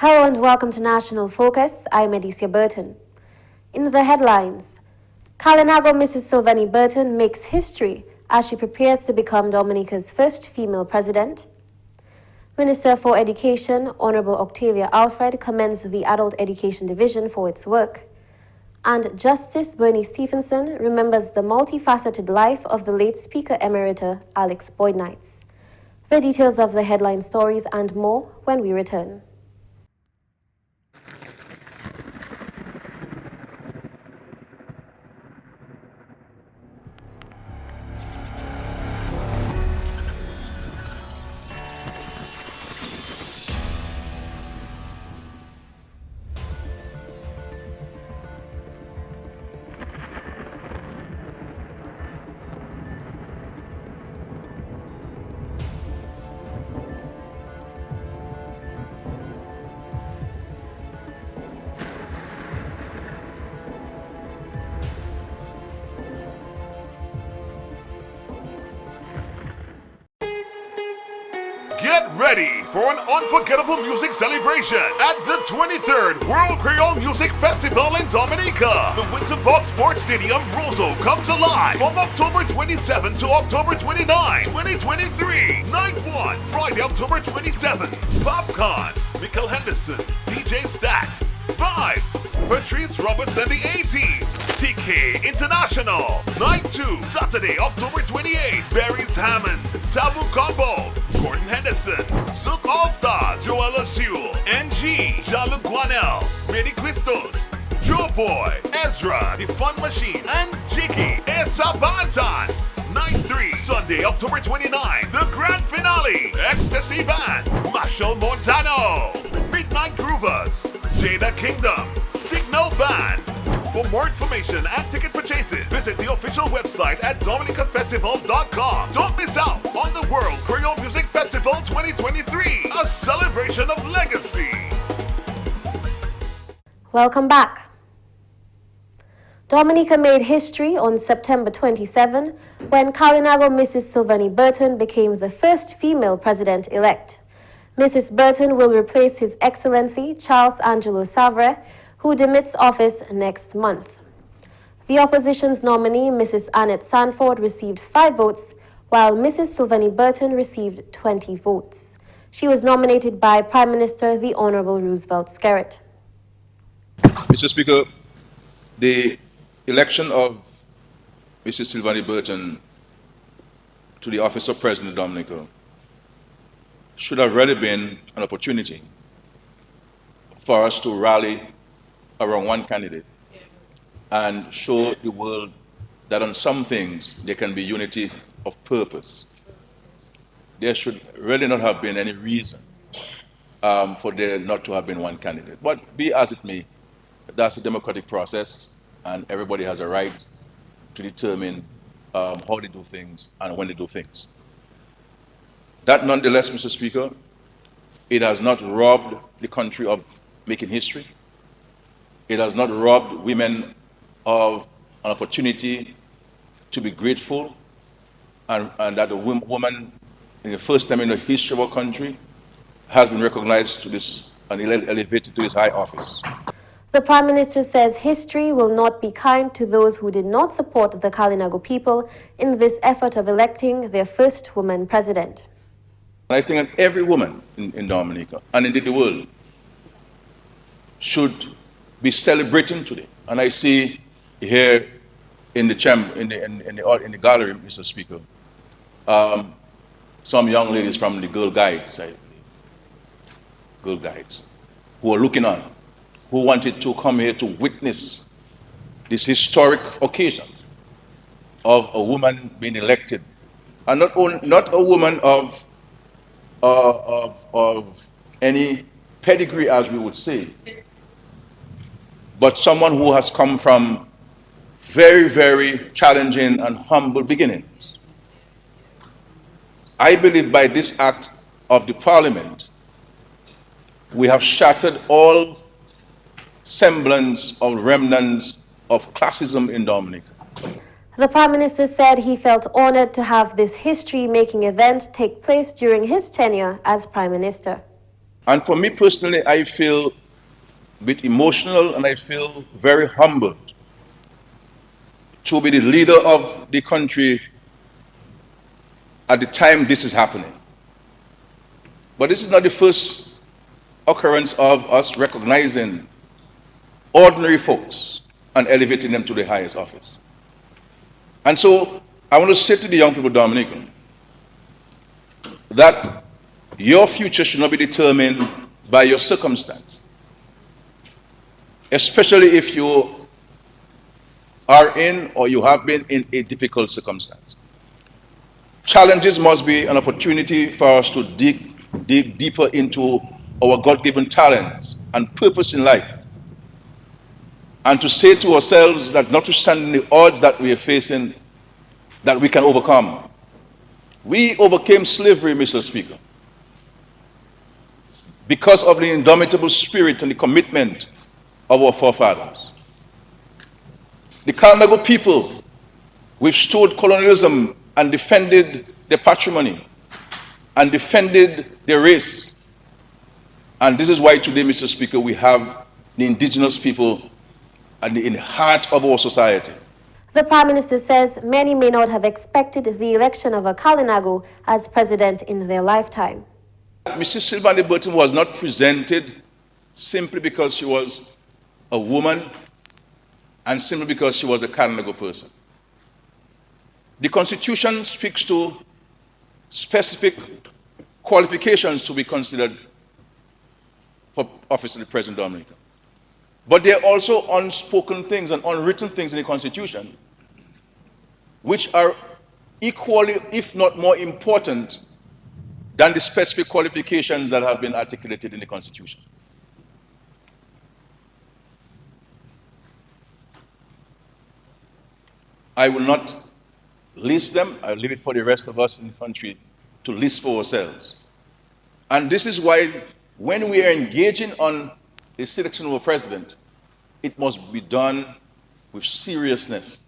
Hello and welcome to National Focus. I'm Edicia Burton. In the headlines, Kalinago Mrs. Sylvanie Burton makes history as she prepares to become Dominica's first female president. Minister for Education, Honorable Octavia Alfred, commends the Adult Education Division for its work. And Justice Bernie Stephenson remembers the multifaceted life of the late Speaker Emerita Alex Boyd-Knights. The details of the headline stories and more when we return. Get ready for an unforgettable music celebration at the 23rd World Creole Music Festival in Dominica. The Winter Park Sports Stadium, Roseau, comes alive from October 27 to October 29, 2023. Night 1, Friday, October 27. Popcorn, Michael Henderson, DJ Stax, Vibe, Patrice Roberts and the A-Team, TK International. Night 2, Saturday, October 28. Barry's Hammond, Taboo Combo, Gordon Henderson, Silk All-Stars, Joella Sewell, NG, Jean-Luc Guanel, Benny Quistos, Joe Boy, Ezra, The Fun Machine, and Jiggy, Esa Bantan. Night 3, Sunday, October 29, the grand finale, Ecstasy Band, Marshall Montano, Midnight Groovers, Jada Kingdom, Signal Band. For more information and ticket purchases, visit the official website at dominicafestival.com. Don't miss out on the World Creole Music Festival 2023, a celebration of legacy. Welcome back. Dominica made history on September 27 when Kalinago Mrs. Sylvanie Burton became the first female president-elect. Mrs. Burton will replace His Excellency Charles Angelo Savre, who demits office next month. The opposition's nominee, Mrs. Annette Sanford, received 5 votes, while Mrs. Sylvanie Burton received 20 votes. She was nominated by Prime Minister the Honorable Roosevelt Skerrit. Mr. Speaker, the election of Mrs. Sylvanie Burton to the office of President of Dominica should have really been an opportunity for us to rally around one candidate and show the world that on some things there can be unity of purpose. There should really not have been any reason for there not to have been one candidate. But be as it may, that's a democratic process and everybody has a right to determine how they do things and when they do things. That nonetheless, Mr. Speaker, it has not robbed the country of making history. It has not robbed women of an opportunity to be grateful and that a woman in the first time in the history of our country has been recognized to this and elevated to this high office. The Prime Minister says history will not be kind to those who did not support the Kalinago people in this effort of electing their first woman president. I think that every woman in Dominica and indeed the world should be celebrating today. And I see here in the chamber, in the gallery, Mr. Speaker, some young ladies from the Girl Guides, I believe, Girl Guides, who are looking on, who wanted to come here to witness this historic occasion of a woman being elected, and not a woman of any pedigree, as we would say, but someone who has come from very, very challenging and humble beginnings. I believe by this act of the Parliament, we have shattered all semblance of remnants of classism in Dominica. The Prime Minister said he felt honored to have this history-making event take place during his tenure as Prime Minister. And for me personally, I feel a bit emotional and I feel very humbled to be the leader of the country at the time this is happening. But this is not the first occurrence of us recognizing ordinary folks and elevating them to the highest office. And so I want to say to the young people of Dominica that your future should not be determined by your circumstance, especially if you are in or you have been in a difficult circumstance. Challenges must be an opportunity for us to dig deeper into our God-given talents and purpose in life, and to say to ourselves that notwithstanding the odds that we are facing, that we can overcome. We overcame slavery, Mr. Speaker, because of the indomitable spirit and the commitment of our forefathers. The Kalinago people withstood colonialism and defended their patrimony and defended their race. And this is why today, Mr. Speaker, we have the indigenous people in the heart of our society. The Prime Minister says many may not have expected the election of a Kalinago as president in their lifetime. Mrs. Sylvanie Burton was not presented simply because she was a woman and simply because she was a Kalinago person. The Constitution speaks to specific qualifications to be considered for office of the President of Dominica. But there are also unspoken things and unwritten things in the Constitution which are equally, if not more important, than the specific qualifications that have been articulated in the Constitution. I will not list them. I'll leave it for the rest of us in the country to list for ourselves. And this is why when we are engaging on the selection of a president, it must be done with seriousness.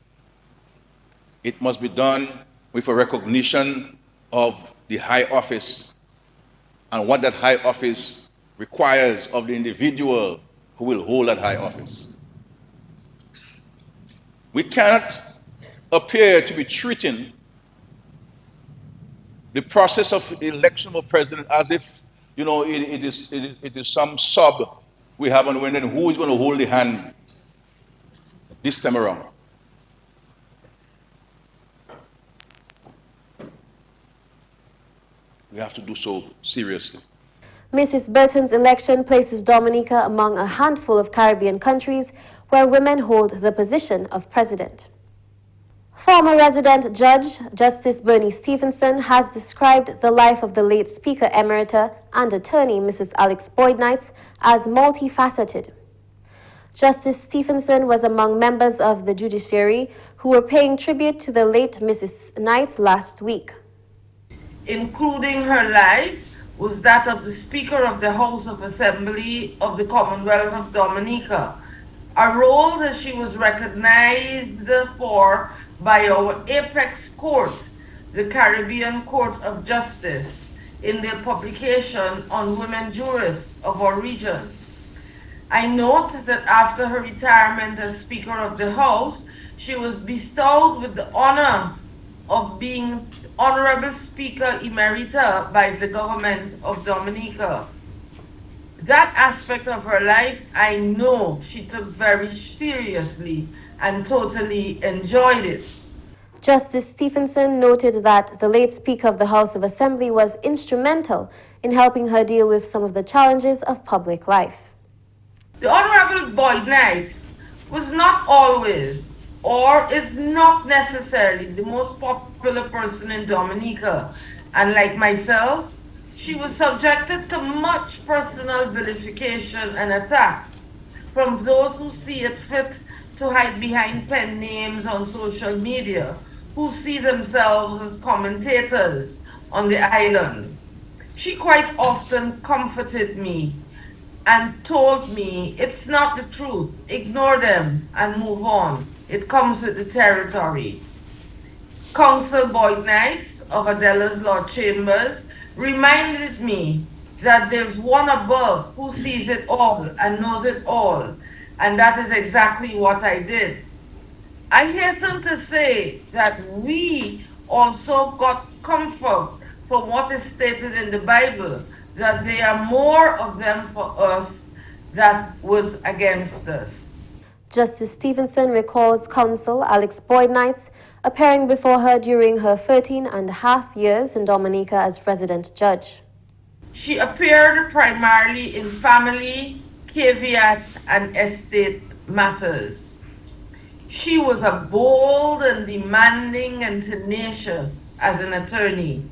It must be done with a recognition of the high office and what that high office requires of the individual who will hold that high office. We cannot appear to be treating the process of election of a president as if, you know, it is some sub we have, and then who is going to hold the hand this time around. We have to do so seriously. Mrs. Burton's election places Dominica among a handful of Caribbean countries where women hold the position of president. Former resident judge Justice Bernie Stevenson has described the life of the late Speaker Emerita and attorney Mrs. Alex Boyd Knights as multifaceted. Justice Stevenson was among members of the judiciary who were paying tribute to the late Mrs. Knights last week. Including her life was that of the Speaker of the House of Assembly of the Commonwealth of Dominica, a role that she was recognized for by our apex court, the Caribbean Court of Justice, in their publication on women jurists of our region. I note that after her retirement as Speaker of the House, she was bestowed with the honor of being Honorable Speaker Emerita by the government of Dominica. That aspect of her life, I know she took very seriously and totally enjoyed it. Justice Stevenson noted that the late Speaker of the House of Assembly was instrumental in helping her deal with some of the challenges of public life. The Honorable Boyd Knights was not always or is not necessarily the most popular person in Dominica, and like myself, she was subjected to much personal vilification and attacks from those who see it fit to hide behind pen names on social media, who see themselves as commentators on the island. She quite often comforted me and told me it's not the truth, ignore them and move on. It comes with the territory. Counsel Boyd Knights of Adela's Law Chambers reminded me that there's one above who sees it all and knows it all. And that is exactly what I did. I hasten to say that we also got comfort from what is stated in the Bible, that there are more of them for us that was against us. Justice Stevenson recalls counsel Alex Boyd-Knights appearing before her during her 13.5 years in Dominica as resident judge. She appeared primarily in family, caveat, and estate matters. She was a bold and demanding and tenacious as an attorney,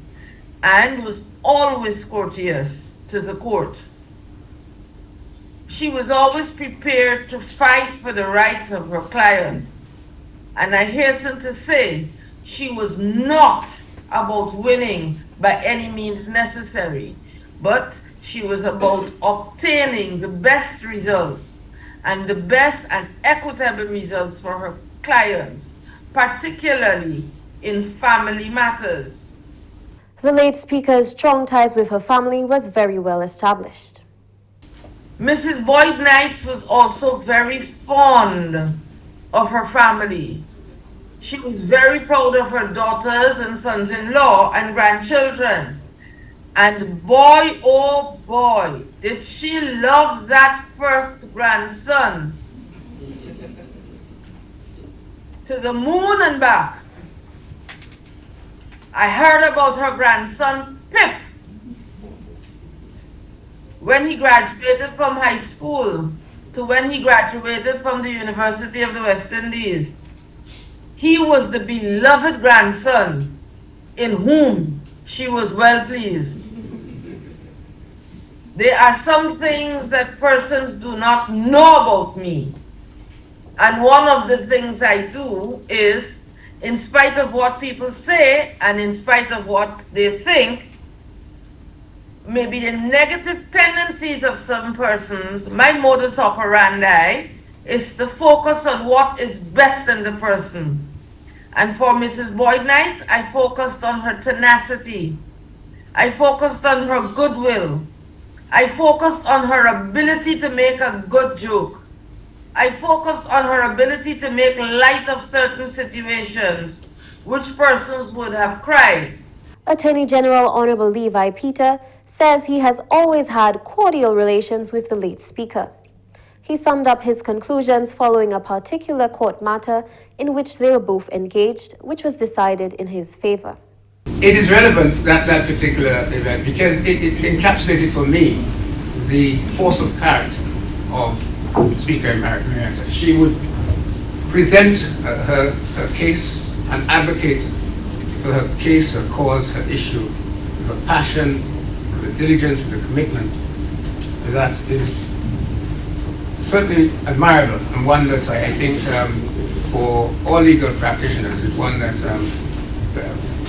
and was always courteous to the court. She was always prepared to fight for the rights of her clients. And I hasten to say, she was not about winning by any means necessary, but she was about obtaining the best results and the best and equitable results for her clients, particularly in family matters. The late speaker's strong ties with her family was very well established. Mrs. Boyd-Knights was also very fond of her family. She was very proud of her daughters and sons-in-law and grandchildren. And boy, oh boy, did she love that first grandson. To the moon and back. I heard about her grandson, Pip, when he graduated from high school to when he graduated from the University of the West Indies. He was the beloved grandson in whom she was well pleased. There are some things that persons do not know about me. And one of the things I do is, in spite of what people say and in spite of what they think, maybe the negative tendencies of some persons, my modus operandi is to focus on what is best in the person. And for Mrs. Boyd-Knights, I focused on her tenacity. I focused on her goodwill. I focused on her ability to make a good joke. I focused on her ability to make light of certain situations which persons would have cried. Attorney General Honorable Levi Peter says he has always had cordial relations with the late speaker. He summed up his conclusions following a particular court matter in which they were both engaged, which was decided in his favor. It is relevant, that particular event, because it encapsulated for me the force of character of Speaker Emerita. She would present her case and advocate for her case, her cause, her issue, with a passion, with a diligence, with a commitment that is certainly admirable, and one that I think for all legal practitioners is one that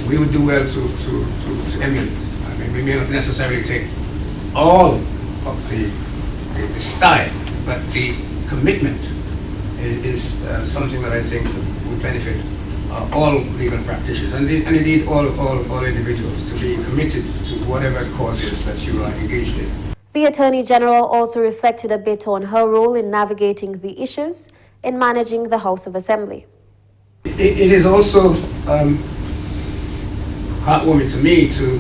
we would do well to emulate. I mean, we may not necessarily take all of the style, but the commitment is something that I think would benefit all legal practitioners and indeed all individuals to be committed to whatever cause is that you are engaged in. The Attorney General also reflected a bit on her role in navigating the issues in managing the House of Assembly. It is also heartwarming to me to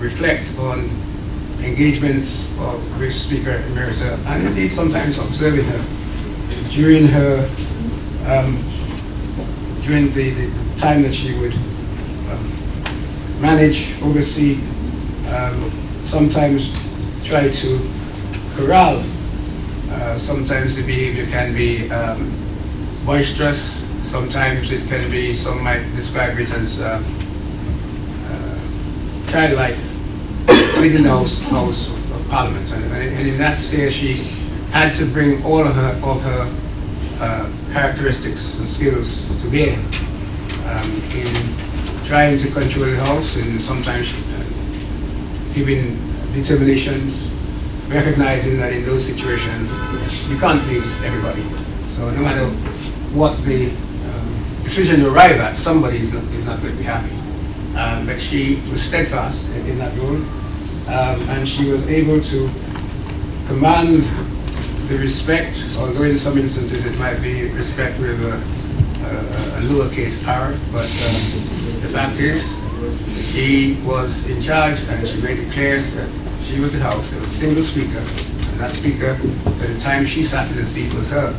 reflect on engagements of which Speaker Emerita, and indeed sometimes observing her during during the time that she would manage, oversee, sometimes try to corral. Sometimes the behavior can be boisterous, sometimes it can be, some might describe it as childlike within the House of Parliament. And in that stage she had to bring all of her characteristics and skills to bear in trying to control the House, and sometimes giving determinations, recognizing that in those situations you can't please everybody. So no matter what the decision you arrive at, somebody is not going to be happy. But she was steadfast in that role. and she was able to command the respect, although in some instances it might be respect with a lowercase r, but the fact is, she was in charge and she made it clear that she was the house. There was a single speaker, and that speaker, by the time she sat in the seat, was her.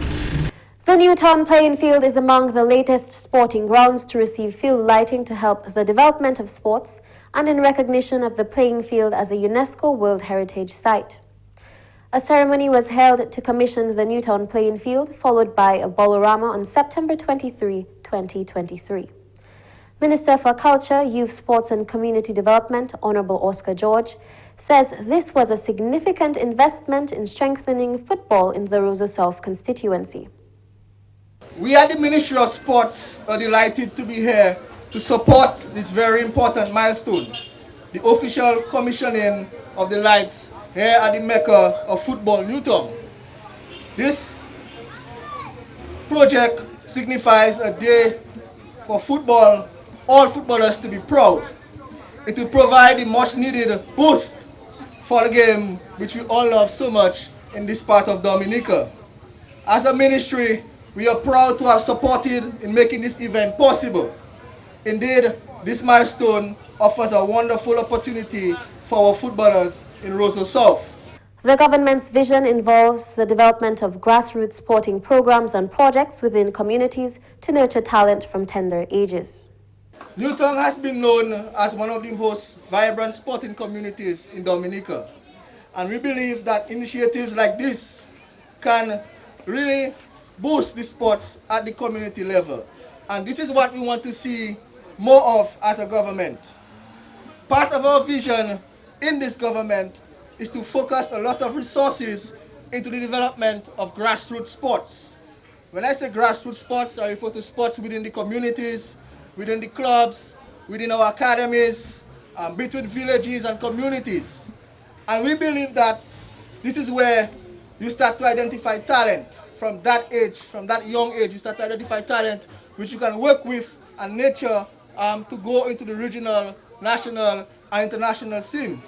The Newtown playing field is among the latest sporting grounds to receive field lighting to help the development of sports and in recognition of the playing field as a UNESCO World Heritage Site. A ceremony was held to commission the Newtown playing field, followed by a ballorama on September 23, 2023. Minister for Culture, Youth, Sports and Community Development, Honorable Oscar George, says this was a significant investment in strengthening football in the Roseau South constituency. We at the Ministry of Sports are delighted to be here to support this very important milestone, the official commissioning of the lights here at the Mecca of football, Newtown. This project signifies a day for football, all footballers to be proud. It will provide the much needed boost for the game which we all love so much in this part of Dominica. As a ministry, we are proud to have supported in making this event possible. Indeed, this milestone offers a wonderful opportunity for our footballers in Roseau South. The government's vision involves the development of grassroots sporting programs and projects within communities to nurture talent from tender ages. Newtown has been known as one of the most vibrant sporting communities in Dominica. And we believe that initiatives like this can really boost the sports at the community level. And this is what we want to see more of as a government. Part of our vision in this government is to focus a lot of resources into the development of grassroots sports. When I say grassroots sports, I refer to sports within the communities, within the clubs, within our academies, between villages and communities. And we believe that this is where you start to identify talent. From that age, from that young age, you start to identify talent which you can work with and nurture to go into the regional, national, and international scene.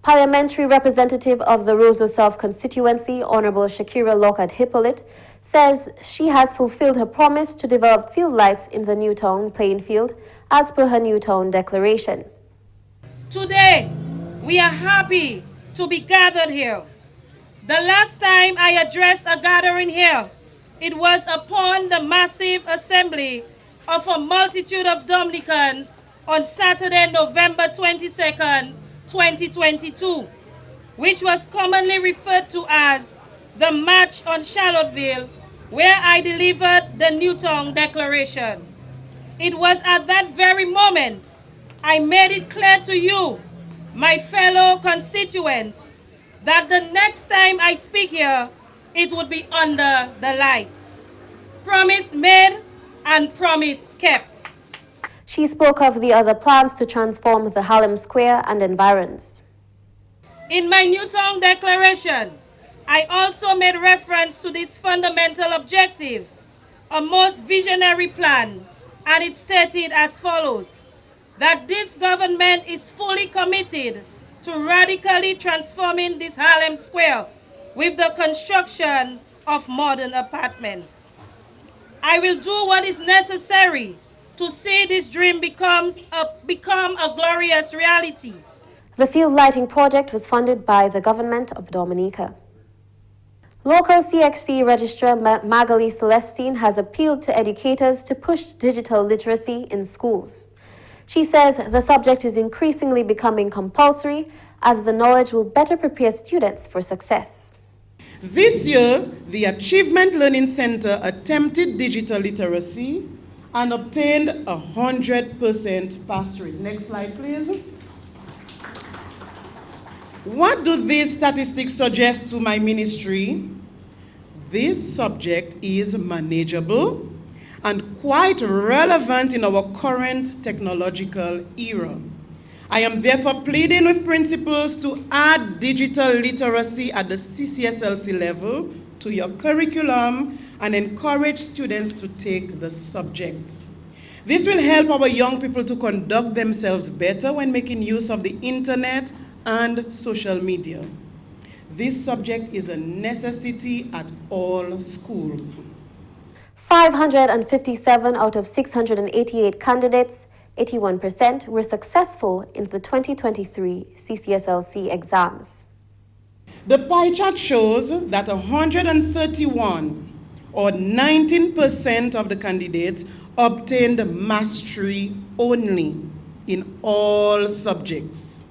Parliamentary representative of the Roseau South constituency, Honorable Shakira Lockhart Hippolyte, says she has fulfilled her promise to develop field lights in the Newtown playing field as per her Newtown declaration. Today, we are happy to be gathered here. The last time I addressed a gathering here, it was upon the massive assembly of a multitude of Dominicans on Saturday, November 22nd, 2022, which was commonly referred to as the March on Charlottesville, where I delivered the Newtown Declaration. It was at that very moment I made it clear to you, my fellow constituents, that the next time I speak here, it would be under the lights. Promise made and promise kept. She spoke of the other plans to transform the Harlem Square and environs. In my Newtown Declaration, I also made reference to this fundamental objective, a most visionary plan, and it stated as follows, that this government is fully committed to radically transforming this Harlem Square with the construction of modern apartments. I will do what is necessary to see this dream become a glorious reality. The field lighting project was funded by the government of Dominica. Local CXC Registrar Magali Celestine has appealed to educators to push digital literacy in schools. She says the subject is increasingly becoming compulsory as the knowledge will better prepare students for success. This year, the Achievement Learning Center attempted digital literacy and obtained 100% pass rate. Next slide, please. What do these statistics suggest to my ministry? This subject is manageable and quite relevant in our current technological era. I am therefore pleading with principals to add digital literacy at the CCSLC level to your curriculum and encourage students to take the subject. This will help our young people to conduct themselves better when making use of the internet and social media. This subject is a necessity at all schools. 557 out of 688 candidates, 81%, were successful in the 2023 CCSLC exams. The pie chart shows that 131 or 19% of the candidates obtained mastery only in all subjects.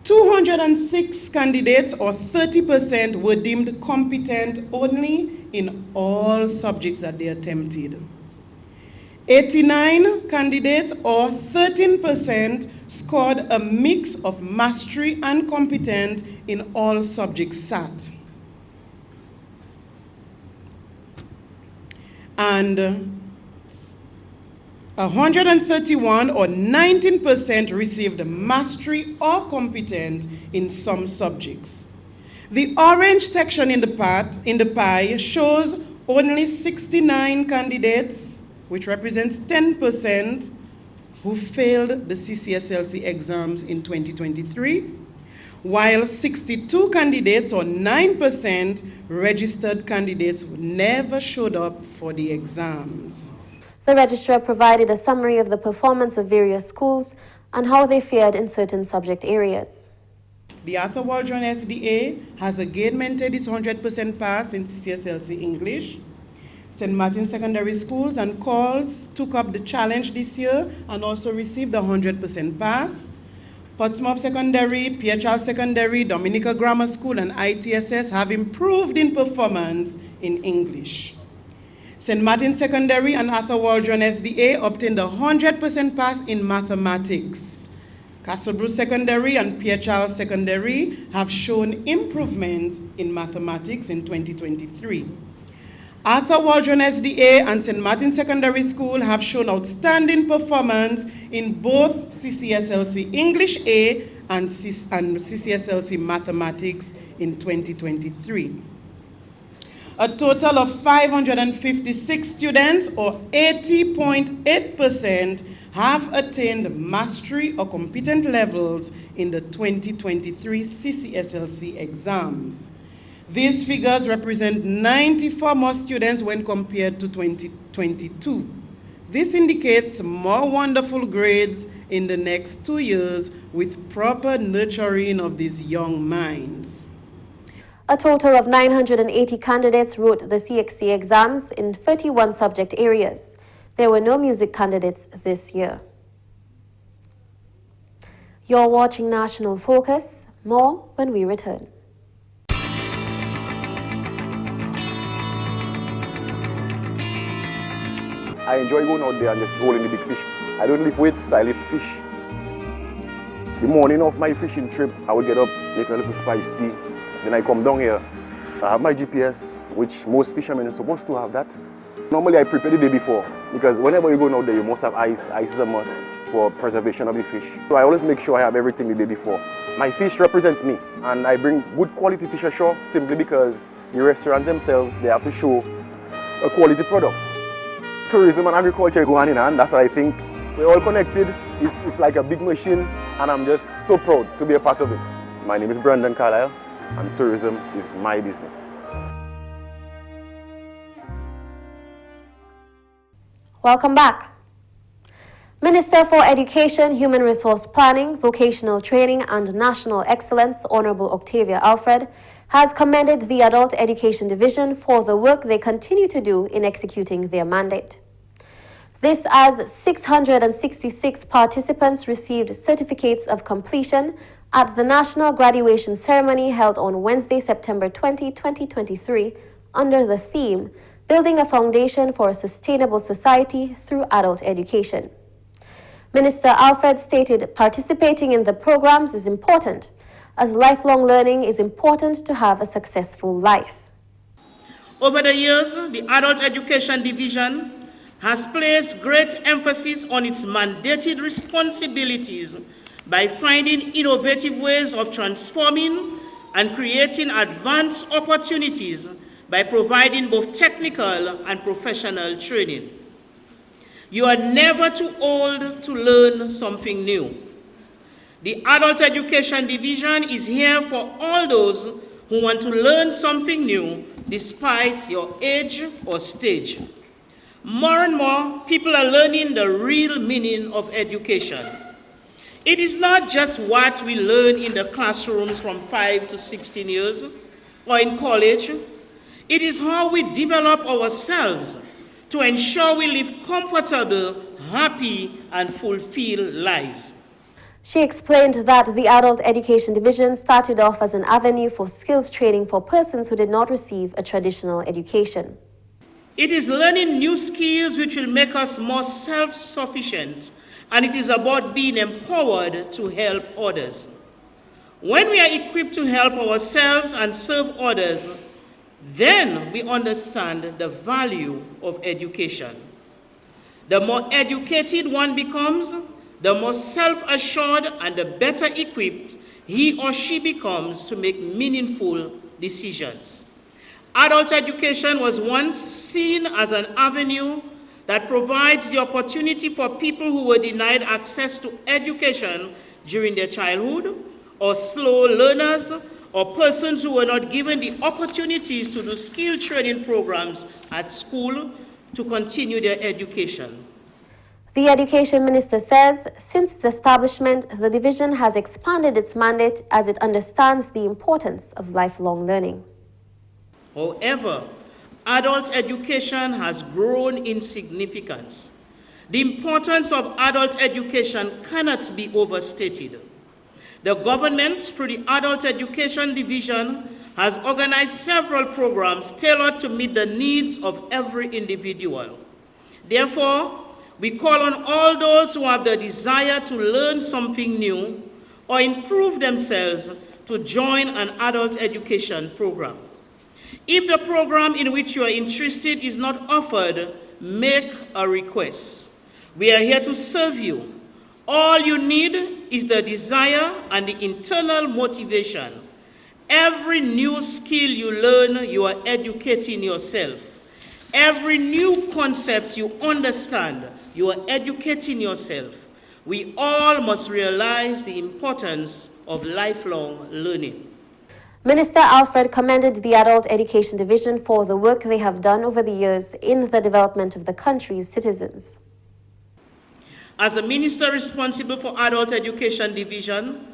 206 candidates or 30% were deemed competent only in all subjects that they attempted. 89 candidates or 13% scored a mix of mastery and competent in all subjects sat. And 131 or 19% received mastery or competent in some subjects. The orange section in the pie shows only 69 candidates, which represents 10%, who failed the CCSLC exams in 2023, while 62 candidates or 9% registered candidates who never showed up for the exams. The registrar provided a summary of the performance of various schools and how they fared in certain subject areas. The Arthur Waldron SDA has again maintained its 100% pass in CCSLC English. St. Martin Secondary Schools and Calls took up the challenge this year and also received a 100% pass. Portsmouth Secondary, PHL Secondary, Dominica Grammar School, and ITSS have improved in performance in English. St. Martin Secondary and Arthur Waldron SDA obtained a 100% pass in mathematics. Castlebrew Secondary and PHL Secondary have shown improvement in mathematics in 2023. Arthur Waldron SDA and St. Martin Secondary School have shown outstanding performance in both CCSLC English A and CCSLC Mathematics in 2023. A total of 556 students, or 80.8%, have attained mastery or competent levels in the 2023 CCSLC exams. These figures represent 94 more students when compared to 2022. This indicates more wonderful grades in the next 2 years with proper nurturing of these young minds. A total of 980 candidates wrote the CXC exams in 31 subject areas. There were no music candidates this year. You're watching National Focus. More when we return. I enjoy going out there and just holding the big fish. I don't lift weights, I lift fish. The morning of my fishing trip, I would get up, make a little spiced tea. Then I come down here. I have my GPS, which most fishermen are supposed to have that. Normally I prepare the day before, because whenever you're going out there, you must have ice. Ice is a must for preservation of the fish. So I always make sure I have everything the day before. My fish represents me, and I bring good quality fish ashore simply because the restaurants themselves, they have to show a quality product. Tourism and agriculture go hand in hand. That's what I think. We're all connected. It's like a big machine, and I'm just so proud to be a part of it. My name is Brandon Carlisle, and tourism is my business. Welcome back. Minister for Education, Human Resource Planning, Vocational Training and National Excellence, Honorable Octavia Alfred, has commended the Adult Education Division for the work they continue to do in executing their mandate. This as 666 participants received certificates of completion at the National Graduation Ceremony held on Wednesday, September 20, 2023, under the theme, Building a Foundation for a Sustainable Society Through Adult Education. Minister Alfred stated participating in the programs is important, as lifelong learning is important to have a successful life. Over the years, the Adult Education Division has placed great emphasis on its mandated responsibilities by finding innovative ways of transforming and creating advanced opportunities by providing both technical and professional training. You are never too old to learn something new. The Adult Education Division is here for all those who want to learn something new despite your age or stage. More and more, people are learning the real meaning of education. It is not just what we learn in the classrooms from 5 to 16 years or in college. It is how we develop ourselves to ensure we live comfortable, happy, and fulfilled lives. She explained that the Adult Education Division started off as an avenue for skills training for persons who did not receive a traditional education. It is learning new skills which will make us more self-sufficient, and it is about being empowered to help others. When we are equipped to help ourselves and serve others, then we understand the value of education. The more educated one becomes, the more self-assured and the better equipped he or she becomes to make meaningful decisions. Adult education was once seen as an avenue that provides the opportunity for people who were denied access to education during their childhood, or slow learners, or persons who were not given the opportunities to do skill training programs at school to continue their education. The Education Minister says, since its establishment, the division has expanded its mandate as it understands the importance of lifelong learning. However, adult education has grown in significance. The importance of adult education cannot be overstated. The government, through the Adult Education Division, has organized several programs tailored to meet the needs of every individual. Therefore, we call on all those who have the desire to learn something new or improve themselves to join an adult education program. If the program in which you are interested is not offered, make a request. We are here to serve you. All you need is the desire and the internal motivation. Every new skill you learn, you are educating yourself. Every new concept you understand, you are educating yourself. We all must realize the importance of lifelong learning. Minister Alfred commended the Adult Education Division for the work they have done over the years in the development of the country's citizens. As the minister responsible for Adult Education Division,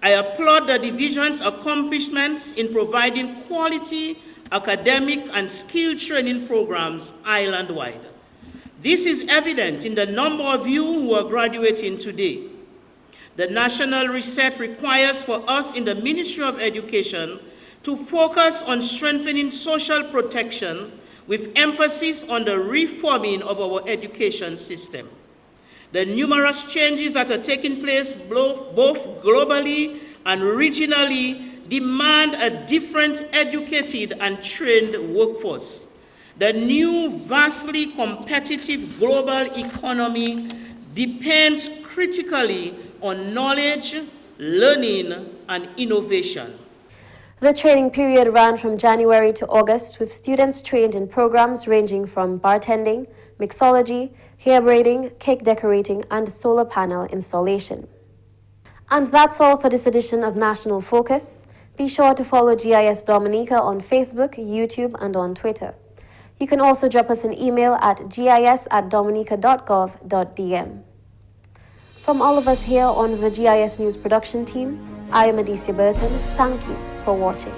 I applaud the division's accomplishments in providing quality academic and skill training programs island-wide. This is evident in the number of you who are graduating today. The national reset requires for us in the Ministry of Education to focus on strengthening social protection with emphasis on the reforming of our education system. The numerous changes that are taking place both globally and regionally demand a different educated and trained workforce. The new vastly competitive global economy depends critically on knowledge, learning, and innovation. The training period ran from January to August, with students trained in programs ranging from bartending, mixology, hair braiding, cake decorating, and solar panel installation. And that's all for this edition of National Focus. Be sure to follow GIS Dominica on Facebook, YouTube, and on Twitter. You can also drop us an email at gis@dominica.gov.dm. From all of us here on the GIS News production team, I am Adicia Burton. Thank you for watching.